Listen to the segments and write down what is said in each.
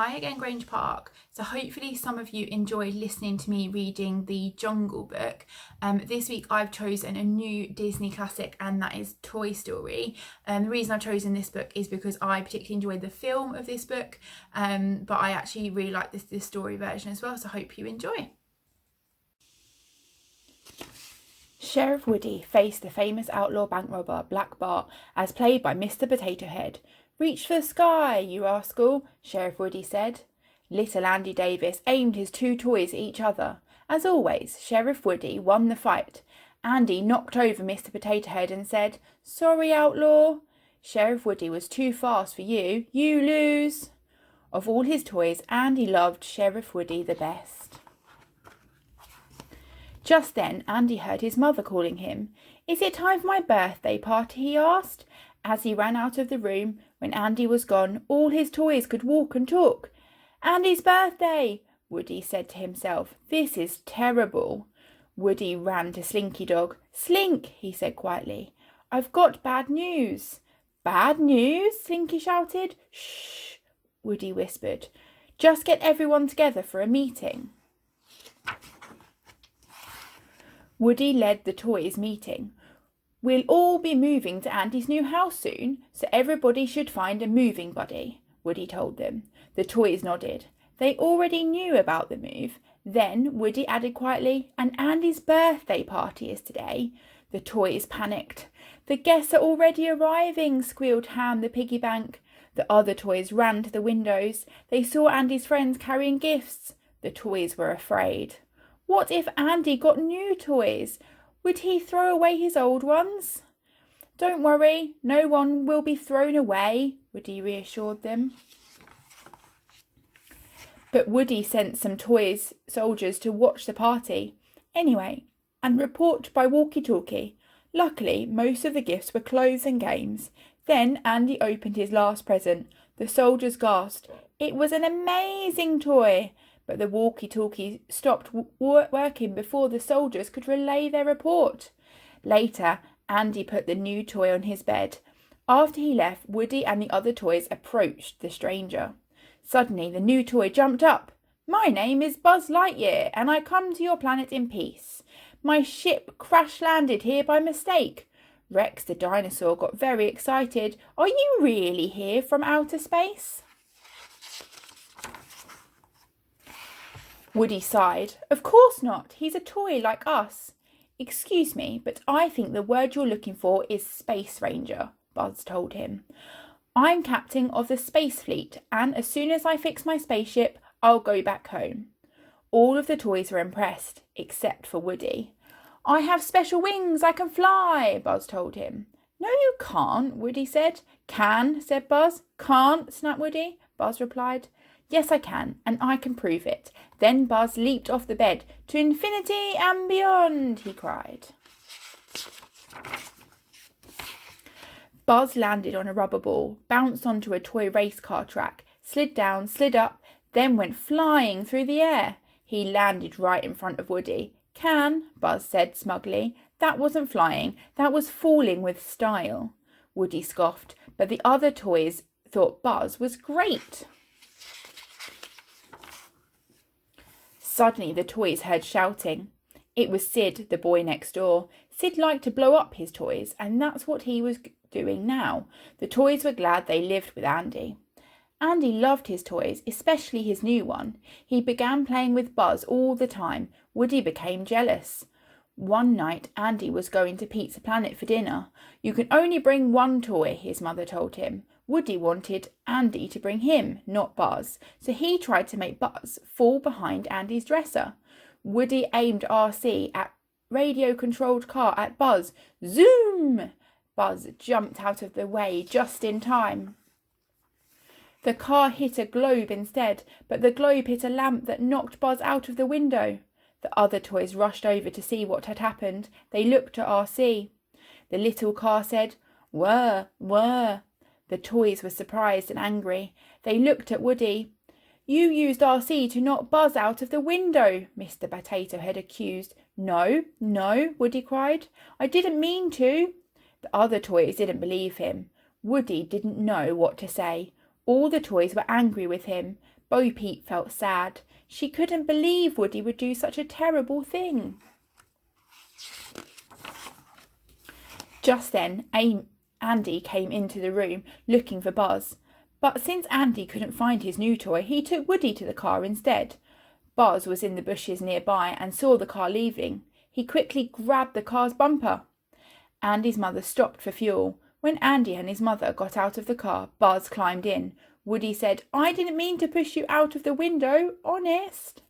Hi again, Grange Park. So hopefully some of you enjoyed listening to me reading the Jungle Book. This week I've chosen a new Disney classic, and that is Toy Story. The reason I've chosen this book is because I particularly enjoyed the film of this book, but I actually really like this story version as well, so I hope you enjoy. Sheriff Woody faced the famous outlaw bank robber Black Bart, as played by Mr. Potato Head. "Reach for the sky, you rascal," Sheriff Woody said. Little Andy Davis aimed his two toys at each other. As always, Sheriff Woody won the fight. Andy knocked over Mr. Potato Head and said, "Sorry, outlaw." "Sheriff Woody was too fast for you. You lose." Of all his toys, Andy loved Sheriff Woody the best. Just then, Andy heard his mother calling him. "Is it time for my birthday party?" he asked. As he ran out of the room, when Andy was gone, all his toys could walk and talk. "Andy's birthday!" Woody said to himself. "This is terrible." Woody ran to Slinky Dog. "Slink," he said quietly, "I've got bad news." "Bad news?" Slinky shouted. "Shh," Woody whispered. "Just get everyone together for a meeting." Woody led the toys' meeting. "We'll all be moving to Andy's new house soon, so everybody should find a moving buddy," Woody told them. The toys nodded. They already knew about the move. Then Woody added quietly, "And Andy's birthday party is today." The toys panicked. "The guests are already arriving," squealed Ham the piggy bank. The other toys ran to the windows. They saw Andy's friends carrying gifts. The toys were afraid. What if Andy got new toys? Would he throw away his old ones? "Don't worry, no one will be thrown away," Woody reassured them. But Woody sent some toys soldiers to watch the party anyway and report by walkie-talkie. Luckily, most of the gifts were clothes and games. Then Andy opened his last present. The soldiers gasped. It was an amazing toy. But the walkie-talkie stopped working before the soldiers could relay their report. Later, Andy put the new toy on his bed. After he left, Woody and the other toys approached the stranger. Suddenly, the new toy jumped up. "My name is Buzz Lightyear, and I come to your planet in peace. My ship crash-landed here by mistake." Rex the dinosaur got very excited. "Are you really here from outer space?" Woody sighed. "Of course not. He's a toy like us." "Excuse me, but I think the word you're looking for is Space Ranger," Buzz told him. "I'm captain of the Space Fleet, and as soon as I fix my spaceship, I'll go back home." All of the toys were impressed, except for Woody. "I have special wings, I can fly," Buzz told him. "No, you can't," Woody said. "Can," said Buzz. "Can't," snapped Woody. Buzz replied. "Yes, I can, and I can prove it." Then Buzz leaped off the bed. "To infinity and beyond," he cried. Buzz landed on a rubber ball, bounced onto a toy race car track, slid down, slid up, then went flying through the air. He landed right in front of Woody. "Can," Buzz said smugly. "That wasn't flying, that was falling with style." Woody scoffed, but the other toys thought Buzz was great. Suddenly the toys heard shouting. It was Sid, the boy next door. Sid liked to blow up his toys, and that's what he was doing now. The toys were glad they lived with Andy. Andy loved his toys, especially his new one. He began playing with Buzz all the time. Woody became jealous. One night, Andy was going to Pizza Planet for dinner. "You can only bring one toy," his mother told him. Woody wanted Andy to bring him, not Buzz, so he tried to make Buzz fall behind Andy's dresser. Woody aimed RC at radio-controlled car at Buzz. Zoom! Buzz jumped out of the way just in time. The car hit a globe instead, but the globe hit a lamp that knocked Buzz out of the window. The other toys rushed over to see what had happened. They looked at RC. The little car said, "Whir, whir." The toys were surprised and angry. They looked at Woody. "You used RC to knock Buzz out of the window," Mr. Potato Head accused. No, Woody cried. "I didn't mean to." The other toys didn't believe him. Woody didn't know what to say. All the toys were angry with him. Bo Peep felt sad. She couldn't believe Woody would do such a terrible thing. Just then, Andy came into the room looking for Buzz. But since Andy couldn't find his new toy, he took Woody to the car instead. Buzz was in the bushes nearby and saw the car leaving. He quickly grabbed the car's bumper. Andy's mother stopped for fuel. When Andy and his mother got out of the car, Buzz climbed in. Woody said, "I didn't mean to push you out of the window, honest."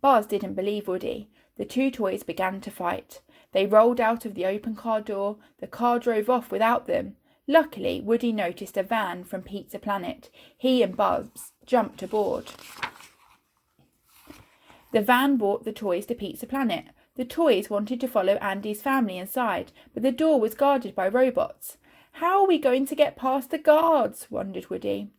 Buzz didn't believe Woody. The two toys began to fight. They rolled out of the open car door. The car drove off without them. Luckily, Woody noticed a van from Pizza Planet. He and Buzz jumped aboard. The van brought the toys to Pizza Planet. The toys wanted to follow Andy's family inside, but the door was guarded by robots. "How are we going to get past the guards?" wondered Woody.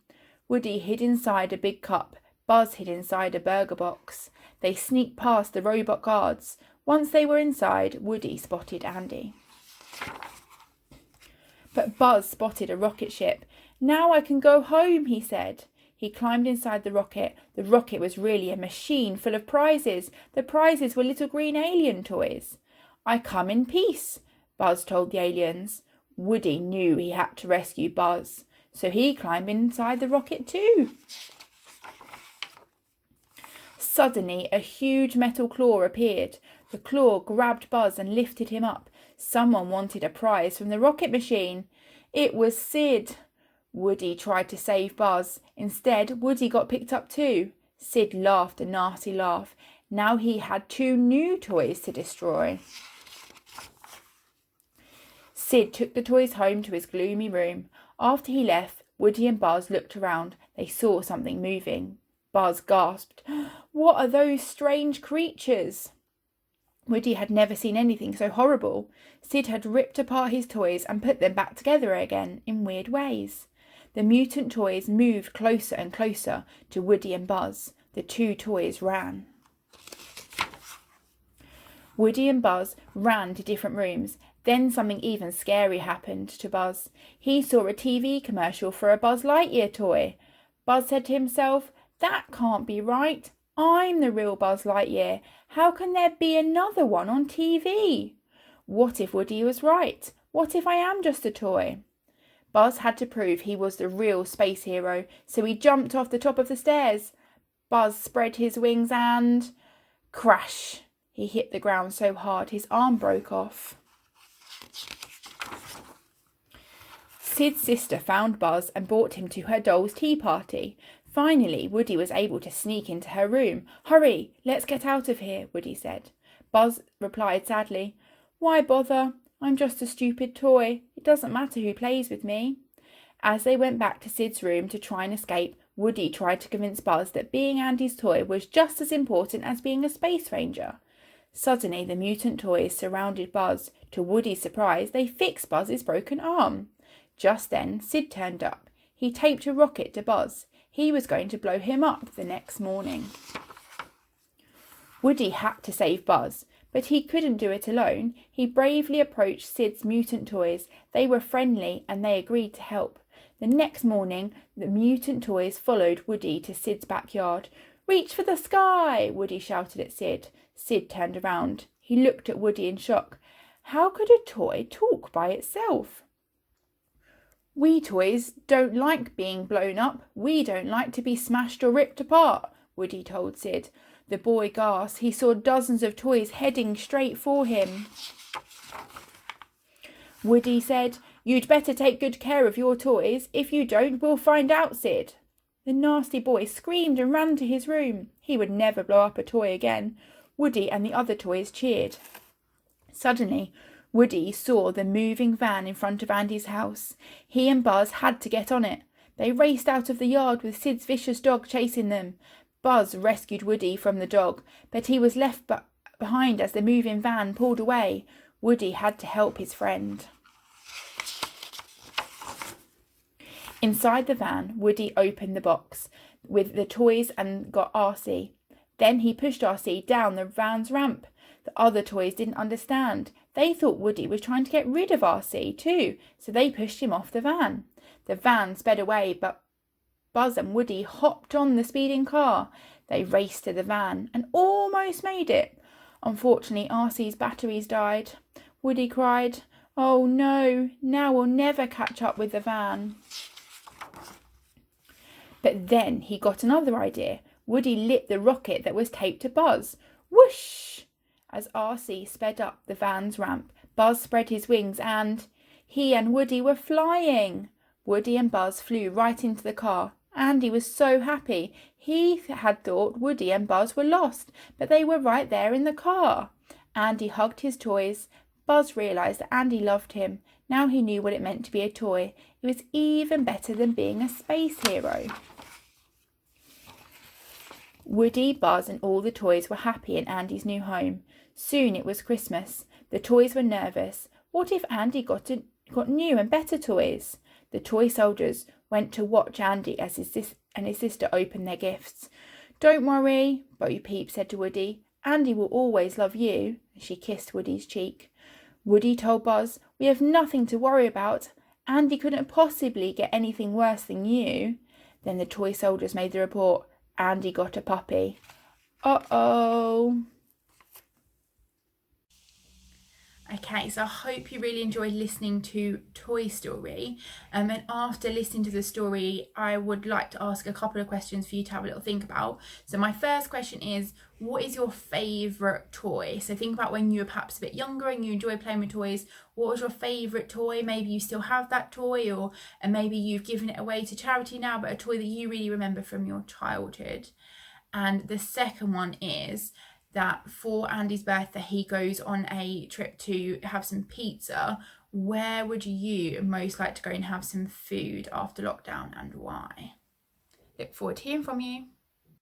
Woody hid inside a big cup. Buzz hid inside a burger box. They sneaked past the robot guards. Once they were inside, Woody spotted Andy. But Buzz spotted a rocket ship. "Now I can go home," he said. He climbed inside the rocket. The rocket was really a machine full of prizes. The prizes were little green alien toys. "I come in peace," Buzz told the aliens. Woody knew he had to rescue Buzz, so he climbed inside the rocket too. Suddenly, a huge metal claw appeared. The claw grabbed Buzz and lifted him up. Someone wanted a prize from the rocket machine. It was Sid. Woody tried to save Buzz. Instead, Woody got picked up too. Sid laughed a nasty laugh. Now he had two new toys to destroy. Sid took the toys home to his gloomy room. After he left, Woody and Buzz looked around. They saw something moving. Buzz gasped, "What are those strange creatures?" Woody had never seen anything so horrible. Sid had ripped apart his toys and put them back together again in weird ways. The mutant toys moved closer and closer to Woody and Buzz. The two toys ran. Woody and Buzz ran to different rooms. Then something even scary happened to Buzz. He saw a TV commercial for a Buzz Lightyear toy. Buzz said to himself, "That can't be right. I'm the real Buzz Lightyear. How can there be another one on TV? What if Woody was right? What if I am just a toy?" Buzz had to prove he was the real space hero, so he jumped off the top of the stairs. Buzz spread his wings and... crash! He hit the ground so hard his arm broke off. Sid's sister found Buzz and brought him to her doll's tea party. Finally, Woody was able to sneak into her room. "Hurry, let's get out of here," Woody said. Buzz replied sadly, "Why bother? I'm just a stupid toy. It doesn't matter who plays with me." As they went back to Sid's room to try and escape, Woody tried to convince Buzz that being Andy's toy was just as important as being a space ranger. Suddenly, the mutant toys surrounded Buzz. To Woody's surprise, they fixed Buzz's broken arm. Just then, Sid turned up. He taped a rocket to Buzz. He was going to blow him up the next morning. Woody had to save Buzz, but he couldn't do it alone. He bravely approached Sid's mutant toys. They were friendly and they agreed to help. The next morning, the mutant toys followed Woody to Sid's backyard. "Reach for the sky!" Woody shouted at Sid. Sid turned around. He looked at Woody in shock. How could a toy talk by itself? "We toys don't like being blown up. We don't like to be smashed or ripped apart," Woody told Sid. The boy gasped. He saw dozens of toys heading straight for him. Woody said, "You'd better take good care of your toys. If you don't, we'll find out, Sid." The nasty boy screamed and ran to his room. He would never blow up a toy again. Woody and the other toys cheered. Suddenly, Woody saw the moving van in front of Andy's house. He and Buzz had to get on it. They raced out of the yard with Sid's vicious dog chasing them. Buzz rescued Woody from the dog, but he was left behind as the moving van pulled away. Woody had to help his friend. Inside the van, Woody opened the box with the toys and got RC. Then he pushed RC down the van's ramp. The other toys didn't understand. They thought Woody was trying to get rid of RC too, so they pushed him off the van. The van sped away, but Buzz and Woody hopped on the speeding car. They raced to the van and almost made it. Unfortunately, RC's batteries died. Woody cried, "Oh no, now we'll never catch up with the van." But then he got another idea. Woody lit the rocket that was taped to Buzz. Whoosh! As RC sped up the van's ramp, Buzz spread his wings and he and Woody were flying. Woody and Buzz flew right into the car. Andy was so happy. He had thought Woody and Buzz were lost, but they were right there in the car. Andy hugged his toys. Buzz realised that Andy loved him. Now he knew what it meant to be a toy. It was even better than being a space hero. Woody, Buzz and all the toys were happy in Andy's new home. Soon it was Christmas. The toys were nervous. What if Andy got new and better toys? The toy soldiers went to watch Andy as his sister opened their gifts. "Don't worry," Bo Peep said to Woody. "Andy will always love you." She kissed Woody's cheek. Woody told Buzz, "We have nothing to worry about. Andy couldn't possibly get anything worse than you." Then the toy soldiers made the report. Andy got a puppy. Uh-oh. Okay, so I hope you really enjoyed listening to Toy Story. And after listening to the story, I would like to ask a couple of questions for you to have a little think about. So my first question is, what is your favourite toy? So think about when you were perhaps a bit younger and you enjoyed playing with toys. What was your favourite toy? Maybe you still have that toy, and maybe you've given it away to charity now, but a toy that you really remember from your childhood. And the second one is that for Andy's birthday, he goes on a trip to have some pizza. Where would you most like to go and have some food after lockdown, and why? Look forward to hearing from you.